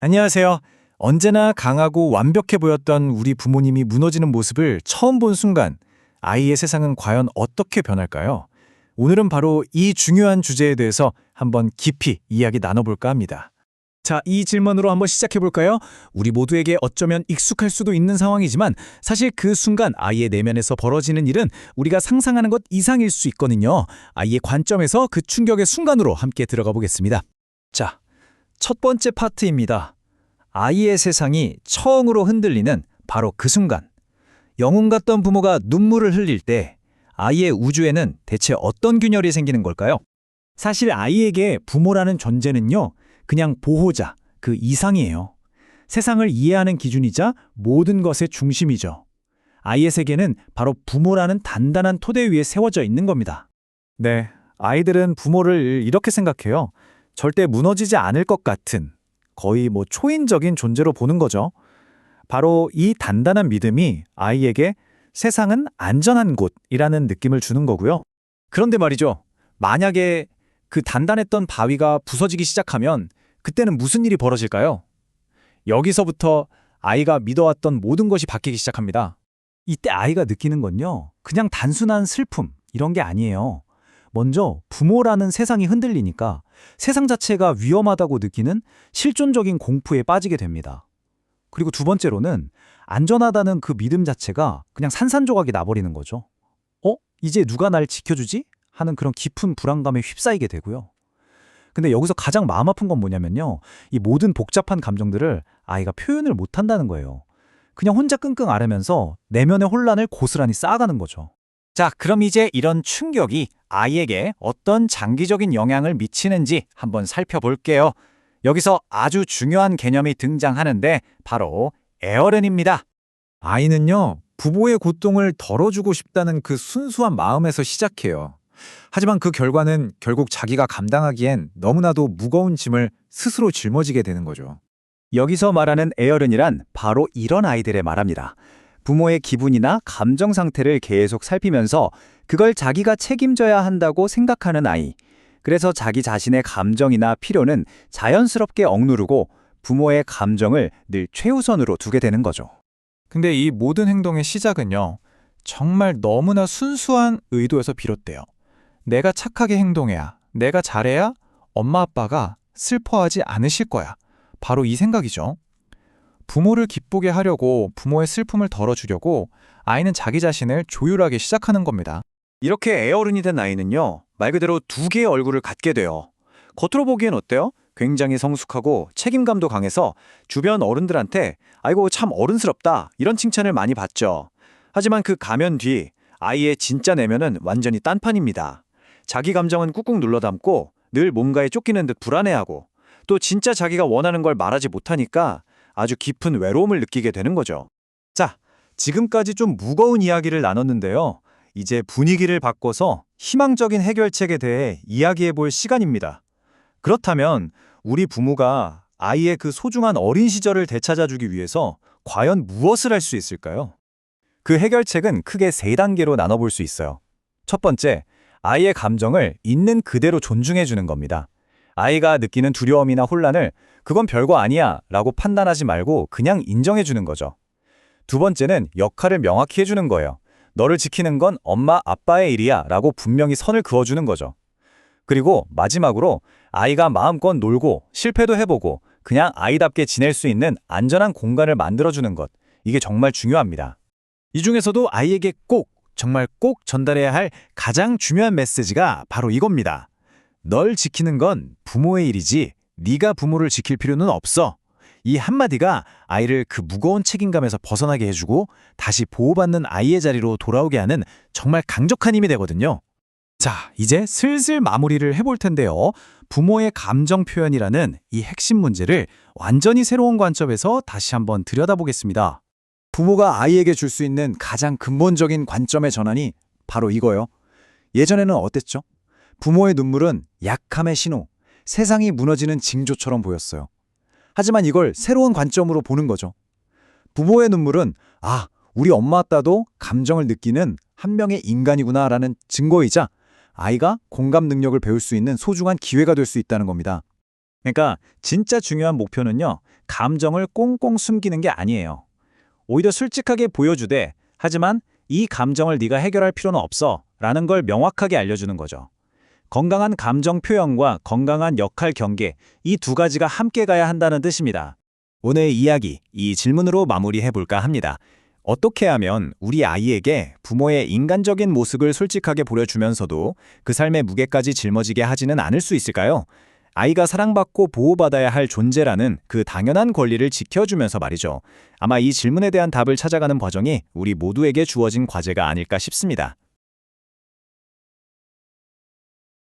안녕하세요. 언제나 강하고 완벽해 보였던 우리 부모님이 무너지는 모습을 처음 본 순간 아이의 세상은 과연 어떻게 변할까요? 오늘은 바로 이 중요한 주제에 대해서 한번 깊이 이야기 나눠볼까 합니다. 자, 이 질문으로 한번 시작해 볼까요? 우리 모두에게 어쩌면 익숙할 수도 있는 상황이지만 사실 그 순간 아이의 내면에서 벌어지는 일은 우리가 상상하는 것 이상일 수 있거든요. 아이의 관점에서 그 충격의 순간으로 함께 들어가 보겠습니다. 자, 첫 번째 파트입니다. 아이의 세상이 처음으로 흔들리는 바로 그 순간. 영웅 같던 부모가 눈물을 흘릴 때 아이의 우주에는 대체 어떤 균열이 생기는 걸까요? 사실 아이에게 부모라는 존재는요, 그냥 보호자, 그 이상이에요. 세상을 이해하는 기준이자 모든 것의 중심이죠. 아이의 세계는 바로 부모라는 단단한 토대 위에 세워져 있는 겁니다. 네, 아이들은 부모를 이렇게 생각해요. 절대 무너지지 않을 것 같은, 거의 초인적인 존재로 보는 거죠. 바로 이 단단한 믿음이 아이에게 세상은 안전한 곳이라는 느낌을 주는 거고요. 그런데 말이죠. 만약에 그 단단했던 바위가 부서지기 시작하면 그때는 무슨 일이 벌어질까요? 여기서부터 아이가 믿어왔던 모든 것이 바뀌기 시작합니다. 이때 아이가 느끼는 건요, 그냥 단순한 슬픔, 이런 게 아니에요. 먼저 부모라는 세상이 흔들리니까 세상 자체가 위험하다고 느끼는 실존적인 공포에 빠지게 됩니다. 그리고 두 번째로는 안전하다는 그 믿음 자체가 그냥 산산조각이 나버리는 거죠. 이제 누가 날 지켜주지? 하는 그런 깊은 불안감에 휩싸이게 되고요. 근데 여기서 가장 마음 아픈 건 뭐냐면요. 이 모든 복잡한 감정들을 아이가 표현을 못한다는 거예요. 그냥 혼자 끙끙 앓으면서 내면의 혼란을 고스란히 쌓아가는 거죠. 자, 그럼 이제 이런 충격이 아이에게 어떤 장기적인 영향을 미치는지 한번 살펴볼게요. 여기서 아주 중요한 개념이 등장하는데 바로 애어른입니다. 아이는요, 부모의 고통을 덜어주고 싶다는 그 순수한 마음에서 시작해요. 하지만 그 결과는 결국 자기가 감당하기엔 너무나도 무거운 짐을 스스로 짊어지게 되는 거죠. 여기서 말하는 애어른이란 바로 이런 아이들의 말합니다. 부모의 기분이나 감정 상태를 계속 살피면서 그걸 자기가 책임져야 한다고 생각하는 아이. 그래서 자기 자신의 감정이나 필요는 자연스럽게 억누르고 부모의 감정을 늘 최우선으로 두게 되는 거죠. 근데 이 모든 행동의 시작은요, 정말 너무나 순수한 의도에서 비롯돼요. 내가 착하게 행동해야, 내가 잘해야 엄마 아빠가 슬퍼하지 않으실 거야. 바로 이 생각이죠. 부모를 기쁘게 하려고 부모의 슬픔을 덜어주려고 아이는 자기 자신을 조율하기 시작하는 겁니다. 이렇게 애어른이 된 아이는요, 말 그대로 두 개의 얼굴을 갖게 돼요. 겉으로 보기엔 어때요? 굉장히 성숙하고 책임감도 강해서 주변 어른들한테 아이고 참 어른스럽다 이런 칭찬을 많이 받죠. 하지만 그 가면 뒤 아이의 진짜 내면은 완전히 딴판입니다. 자기 감정은 꾹꾹 눌러 담고 늘 뭔가에 쫓기는 듯 불안해하고 또 진짜 자기가 원하는 걸 말하지 못하니까 아주 깊은 외로움을 느끼게 되는 거죠. 자, 지금까지 좀 무거운 이야기를 나눴는데요. 이제 분위기를 바꿔서 희망적인 해결책에 대해 이야기해 볼 시간입니다. 그렇다면 우리 부모가 아이의 그 소중한 어린 시절을 되찾아주기 위해서 과연 무엇을 할 수 있을까요? 그 해결책은 크게 세 단계로 나눠볼 수 있어요. 첫 번째, 아이의 감정을 있는 그대로 존중해 주는 겁니다. 아이가 느끼는 두려움이나 혼란을 그건 별거 아니야 라고 판단하지 말고 그냥 인정해 주는 거죠. 두 번째는 역할을 명확히 해주는 거예요. 너를 지키는 건 엄마, 아빠의 일이야 라고 분명히 선을 그어주는 거죠. 그리고 마지막으로 아이가 마음껏 놀고 실패도 해보고 그냥 아이답게 지낼 수 있는 안전한 공간을 만들어주는 것. 이게 정말 중요합니다. 이 중에서도 아이에게 정말 꼭 전달해야 할 가장 중요한 메시지가 바로 이겁니다. 널 지키는 건 부모의 일이지 네가 부모를 지킬 필요는 없어. 이 한마디가 아이를 그 무거운 책임감에서 벗어나게 해주고 다시 보호받는 아이의 자리로 돌아오게 하는 정말 강력한 힘이 되거든요. 자, 이제 슬슬 마무리를 해볼 텐데요. 부모의 감정 표현이라는 이 핵심 문제를 완전히 새로운 관점에서 다시 한번 들여다보겠습니다. 부모가 아이에게 줄 수 있는 가장 근본적인 관점의 전환이 바로 이거예요. 예전에는 어땠죠? 부모의 눈물은 약함의 신호, 세상이 무너지는 징조처럼 보였어요. 하지만 이걸 새로운 관점으로 보는 거죠. 부모의 눈물은 우리 엄마 아빠도 감정을 느끼는 한 명의 인간이구나라는 증거이자 아이가 공감 능력을 배울 수 있는 소중한 기회가 될 수 있다는 겁니다. 그러니까 진짜 중요한 목표는요, 감정을 꽁꽁 숨기는 게 아니에요. 오히려 솔직하게 보여주되, 하지만 이 감정을 네가 해결할 필요는 없어 라는 걸 명확하게 알려주는 거죠. 건강한 감정 표현과 건강한 역할 경계, 이 두 가지가 함께 가야 한다는 뜻입니다. 오늘 이야기, 이 질문으로 마무리해 볼까 합니다. 어떻게 하면 우리 아이에게 부모의 인간적인 모습을 솔직하게 보여주면서도 그 삶의 무게까지 짊어지게 하지는 않을 수 있을까요? 아이가 사랑받고 보호받아야 할 존재라는 그 당연한 권리를 지켜주면서 말이죠. 아마 이 질문에 대한 답을 찾아가는 과정이 우리 모두에게 주어진 과제가 아닐까 싶습니다.